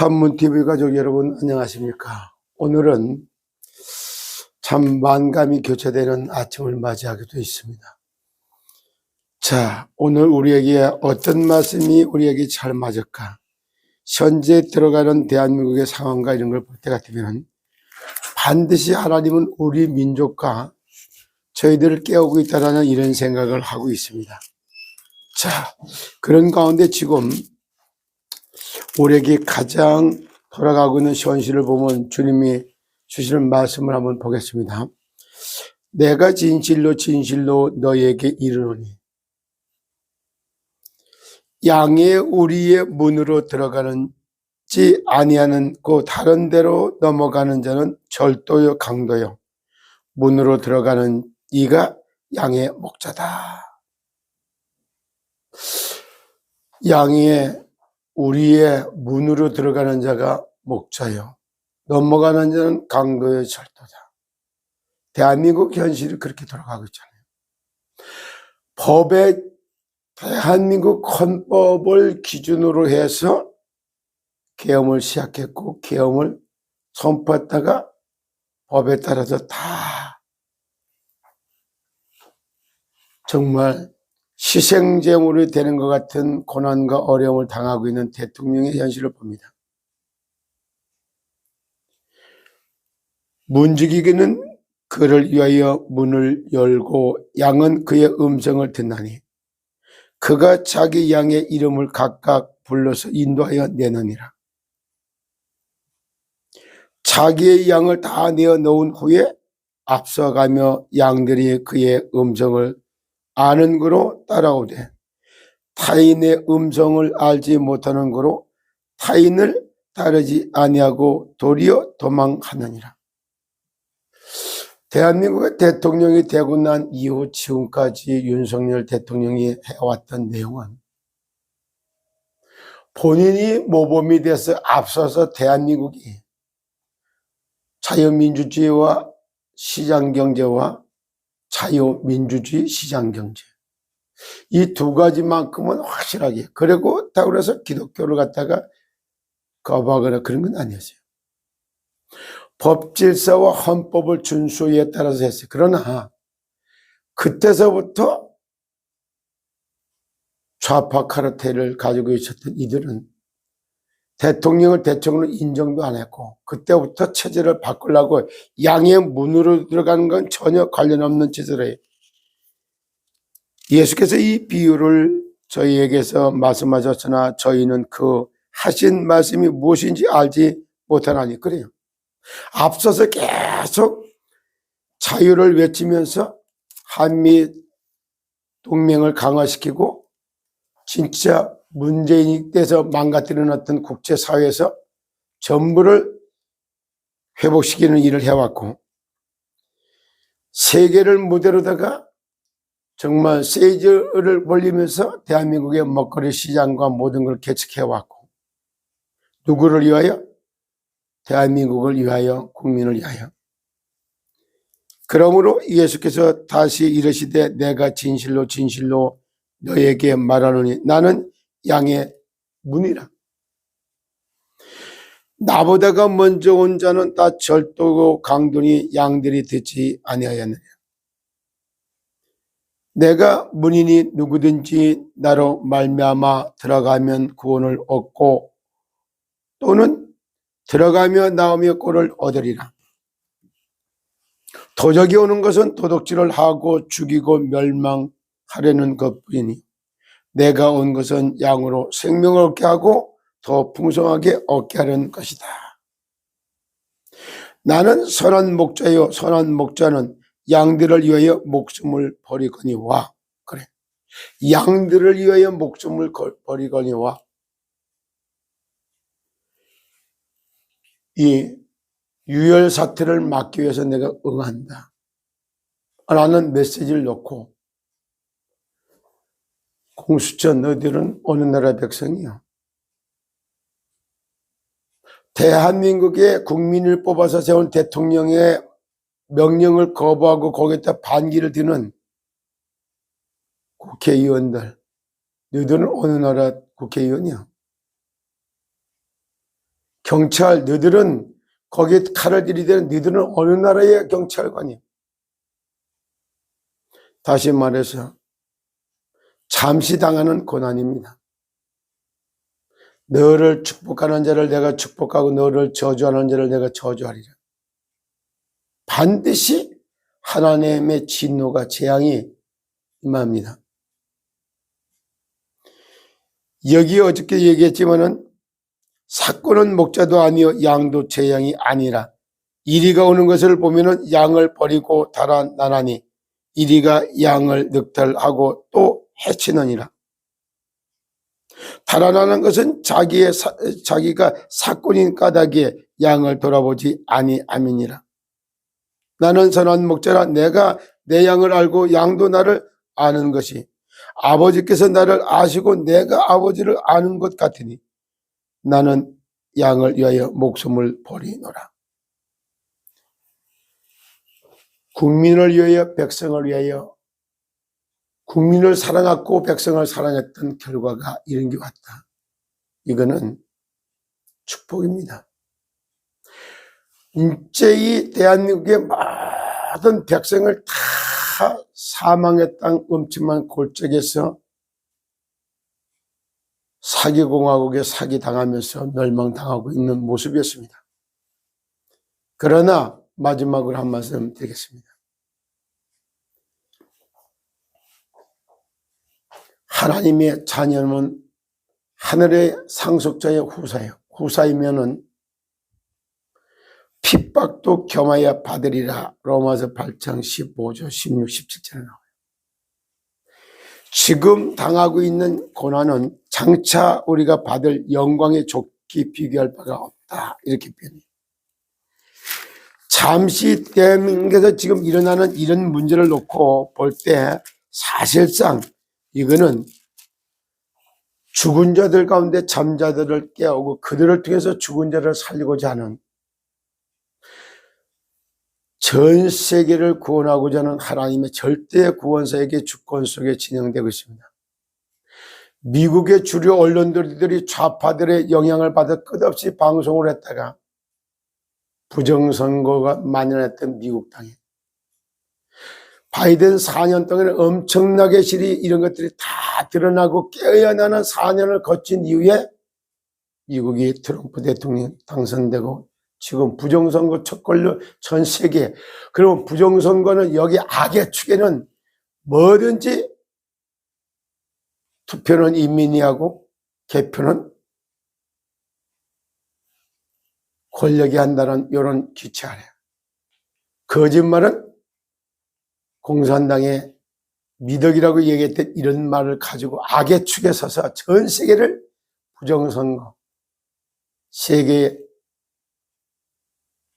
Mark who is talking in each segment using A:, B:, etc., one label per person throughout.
A: 찬문TV 가족 여러분 안녕하십니까? 오늘은 참 만감이 교차되는 아침을 맞이하게 되어 있습니다. 자, 오늘 우리에게 어떤 말씀이 우리에게 잘 맞을까? 현재 들어가는 대한민국의 상황과 이런 걸 볼 때 같으면 반드시 하나님은 우리 민족과 저희들을 깨우고 있다는 이런 생각을 하고 있습니다. 자, 그런 가운데 지금 우리에게 가장 돌아가고 있는 현실을 보면 주님이 주시는 말씀을 한번 보겠습니다. 내가 진실로 진실로 너에게 이르노니 양의 우리의 문으로 들어가는지 아니하는 그 다른 데로 넘어가는 자는 절도요 강도요 문으로 들어가는 이가 양의 목자다. 양의 우리의 문으로 들어가는 자가 목자요 넘어가는 자는 강도의 절도다. 대한민국 현실이 그렇게 돌아가고 있잖아요. 대한민국 헌법을 기준으로 해서 계엄을 시작했고 계엄을 선포했다가 법에 따라서 다 정말 희생제물이 되는 것 같은 고난과 어려움을 당하고 있는 대통령의 현실을 봅니다. 문지기는 그를 위하여 문을 열고 양은 그의 음성을 듣나니 그가 자기 양의 이름을 각각 불러서 인도하여 내느니라. 자기의 양을 다 내어 놓은 후에 앞서가며 양들이 그의 음성을 아는 거로 따라오되 타인의 음성을 알지 못하는 거로 타인을 따르지 아니하고 도리어 도망하느니라. 대한민국의 대통령이 되고 난 이후 지금까지 윤석열 대통령이 해왔던 내용은 본인이 모범이 돼서 앞서서 대한민국이 자유민주주의와 시장경제와 자유민주주의 시장경제 이 두 가지만큼은 확실하게 그리고 다 그래서 기독교를 갖다가 거부하거나 그런 건 아니었어요. 법질서와 헌법을 준수에 따라서 했어요. 그러나 그때서부터 좌파 카르텔을 가지고 있었던 이들은 대통령을 대통령으로 인정도 안 했고 그때부터 체제를 바꾸려고 양의 문으로 들어가는 건 전혀 관련 없는 짓을 해요. 예수께서 이 비유를 저희에게서 말씀하셨으나 저희는 그 하신 말씀이 무엇인지 알지 못하나니 그래요. 앞서서 계속 자유를 외치면서 한미 동맹을 강화시키고 진짜 문재인이 돼서 망가뜨리는 어떤 국제사회에서 전부를 회복시키는 일을 해왔고 세계를 무대로다가 정말 세이즈를 벌리면서 대한민국의 먹거리 시장과 모든 걸 개척해왔고 누구를 위하여? 대한민국을 위하여 국민을 위하여. 그러므로 예수께서 다시 이르시되 내가 진실로 진실로 너에게 말하노니 나는 양의 문이라. 나보다가 먼저 온 자는 다 절도고 강도니 양들이 듣지 아니하였느냐. 내가 문이니 누구든지 나로 말미암아 들어가면 구원을 얻고 또는 들어가며 나오며 꼴을 얻으리라. 도적이 오는 것은 도둑질을 하고 죽이고 멸망하려는 것뿐이니 내가 온 것은 양으로 생명을 얻게 하고 더 풍성하게 얻게 하려는 것이다. 나는 선한 목자요 선한 목자는 양들을 위하여 목숨을 버리거니와 그래 양들을 위하여 목숨을 버리거니와 이 유혈 사태를 막기 위해서 내가 응한다 라는 메시지를 놓고 공수처 너희들은 어느 나라 백성이요 대한민국의 국민을 뽑아서 세운 대통령의 명령을 거부하고 거기에다 반기를 드는 국회의원들 너희들은 어느 나라 국회의원이야? 경찰, 너희들은 거기에 칼을 들이대는 너희들은 어느 나라의 경찰관이야? 다시 말해서 잠시 당하는 고난입니다. 너를 축복하는 자를 내가 축복하고 너를 저주하는 자를 내가 저주하리라. 반드시 하나님의 진노가 재앙이 임합니다. 여기 어저께 얘기했지만은 사건은 목자도 아니요 양도 재앙이 아니라 이리가 오는 것을 보면은 양을 버리고 달아나나니 이리가 양을 늑탈하고 또 해치느니라. 달아나는 것은 자기가 사건인 까닭에 양을 돌아보지 아니함이니라. 나는 선한 목자라 내가 내 양을 알고 양도 나를 아는 것이 아버지께서 나를 아시고 내가 아버지를 아는 것 같으니 나는 양을 위하여 목숨을 버리노라. 국민을 위하여 백성을 위하여 국민을 사랑하고 백성을 사랑했던 결과가 이런 게 왔다. 이거는 축복입니다. 일제히 대한민국의 모든 백성을 다 사망의 땅 음침한 골짜기에서 사기공화국에 사기당하면서 멸망당하고 있는 모습이었습니다. 그러나 마지막으로 한 말씀 드리겠습니다. 하나님의 자녀는 하늘의 상속자의 후사예요. 후사이면은 핍박도 겸하여 받으리라. 로마서 8장 15절 16, 17절에 나와요. 지금 당하고 있는 고난은 장차 우리가 받을 영광에 좋게 비교할 바가 없다. 이렇게 표현해요. 잠시 대한민국에서 지금 일어나는 이런 문제를 놓고 볼 때 사실상 이거는 죽은 자들 가운데 잠자들을 깨우고 그들을 통해서 죽은 자를 살리고자 하는 전 세계를 구원하고자 하는 하나님의 절대 구원사에게 주권 속에 진행되고 있습니다. 미국의 주류 언론들이 좌파들의 영향을 받아 끝없이 방송을 했다가 부정선거가 만연했던 미국 땅에 바이든 4년 동안에 엄청나게 실이 이런 것들이 다 드러나고 깨어나는 4년을 거친 이후에 미국이 트럼프 대통령 당선되고 지금 부정선거 첫 걸려 전 세계. 그러면 부정선거는 여기 악의 축에는 뭐든지 투표는 인민이 하고 개표는 권력이 한다는 이런 기치 아래. 거짓말은 공산당의 미덕이라고 얘기했던 이런 말을 가지고 악의 축에 서서 전 세계를 부정선거, 세계의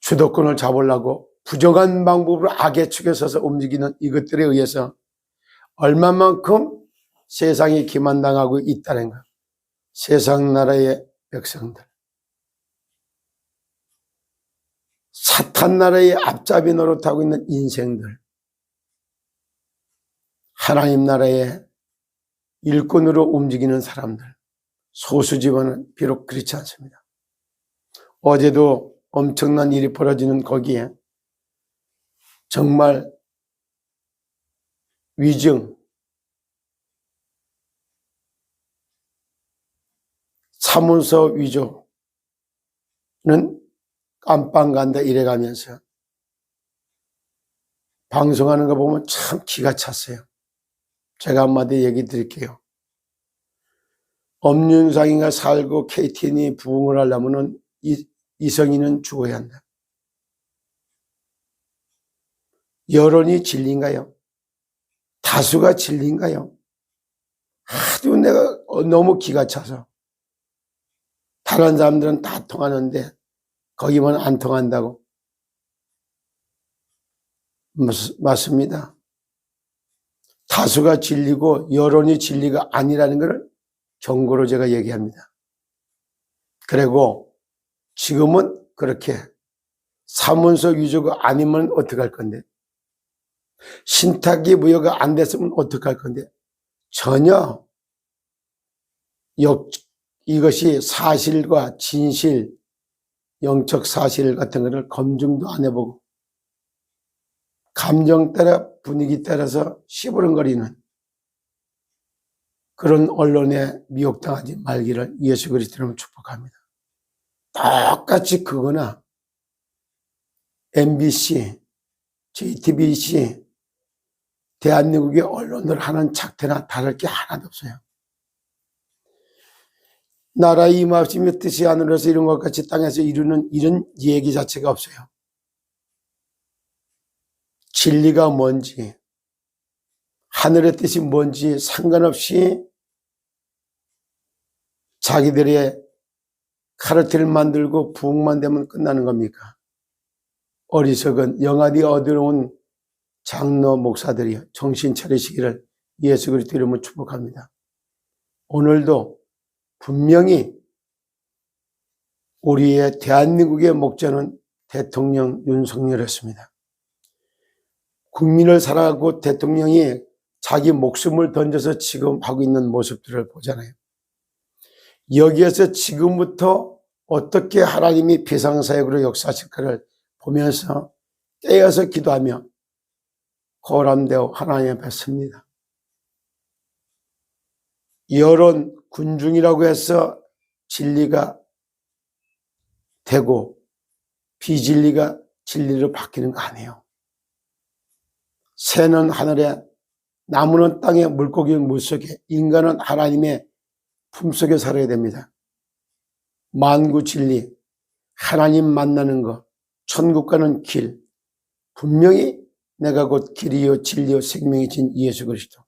A: 주도권을 잡으려고 부정한 방법으로 악의 축에 서서 움직이는 이것들에 의해서 얼마만큼 세상이 기만당하고 있다는 것. 세상 나라의 백성들. 사탄 나라의 앞잡이 노릇하고 있는 인생들. 하나님 나라의 일꾼으로 움직이는 사람들. 소수 집안은 비록 그렇지 않습니다. 어제도 엄청난 일이 벌어지는 거기에 정말 위증, 사문서 위조는 깜빵 간다 이래가면서 방송하는 거 보면 참 기가 찼어요. 제가 한마디 얘기 드릴게요. 엄윤상이가 살고 KTN이 부흥을 하려면 이성인은 죽어야 한다. 여론이 진리인가요? 다수가 진리인가요? 아주 내가 너무 기가 차서 다른 사람들은 다 통하는데 거기만 안 통한다고. 맞습니다. 다수가 진리고 여론이 진리가 아니라는 것을 경고로 제가 얘기합니다. 그리고 지금은 그렇게 사문서 위조가 아니면 어떡할 건데, 신탁이 무효가 안 됐으면 어떡할 건데, 전혀 이것이 사실과 진실, 영적 사실 같은 것을 검증도 안 해보고 감정 따라 분위기 따라서 시부렁거리는 그런 언론에 미혹당하지 말기를 예수 그리스도로 축복합니다. 똑같이 그거나 MBC, JTBC, 대한민국의 언론들 하는 작태나 다를 게 하나도 없어요. 나라의 임하심의 뜻이 하늘에서 이룬 것 같이 땅에서 이루는 이런 얘기 자체가 없어요. 진리가 뭔지, 하늘의 뜻이 뭔지 상관없이 자기들의 카르텔을 만들고 부흥만 되면 끝나는 겁니까? 어리석은 영안이 어두운 장로 목사들이 정신 차리시기를 예수 그리스도 이름으로 축복합니다. 오늘도 분명히 우리의 대한민국의 목자는 대통령 윤석열이었습니다. 국민을 사랑하고 대통령이 자기 목숨을 던져서 지금 하고 있는 모습들을 보잖아요. 여기에서 지금부터 어떻게 하나님이 비상사역으로 역사하실까를 보면서 깨어서 기도하며 고람되어 하나님 앞에 섭니다. 여론 군중이라고 해서 진리가 되고 비진리가 진리로 바뀌는 거 아니에요. 새는 하늘에, 나무는 땅에, 물고기는 물속에, 인간은 하나님의 품속에 살아야 됩니다. 만구 진리, 하나님 만나는 것, 천국 가는 길, 분명히 내가 곧 길이요 진리요 생명이신 예수 그리스도,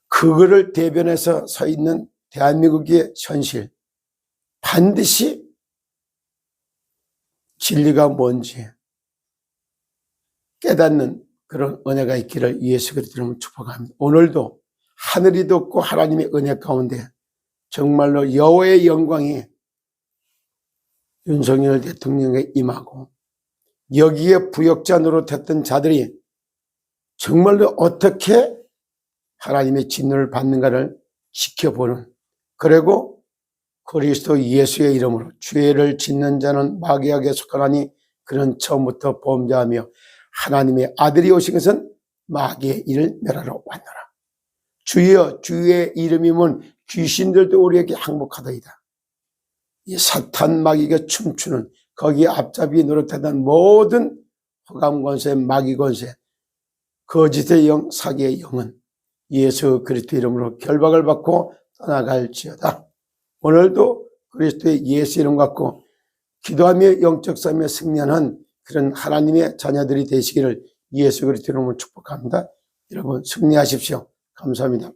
A: 그거를 대변해서 서 있는 대한민국의 현실, 반드시 진리가 뭔지 깨닫는 그런 은혜가 있기를 예수 그리스도로 축복합니다. 오늘도 하늘이 돋고 하나님의 은혜 가운데 정말로 여호와의 영광이 윤석열 대통령에 임하고 여기에 부역자 노릇했던 자들이 정말로 어떻게 하나님의 진노를 받는가를 지켜보는, 그리고 그리스도 예수의 이름으로 죄를 짓는 자는 마귀에게 속하나니 그는 처음부터 범죄하며 하나님의 아들이 오신 것은 마귀의 일을 멸하러 왔노라. 주여, 주의 이름이면 귀신들도 우리에게 항복하더이다. 이 사탄 마귀가 춤추는, 거기에 앞잡이 노릇하던 모든 허감 권세, 마귀 권세, 거짓의 영, 사기의 영은 예수 그리스도 이름으로 결박을 받고 떠나갈지어다. 오늘도 그리스도의 예수 이름 갖고 기도하며 영적 싸움에 승리하는 그런 하나님의 자녀들이 되시기를 예수 그리스도 이름으로 축복합니다. 여러분 승리하십시오. 감사합니다.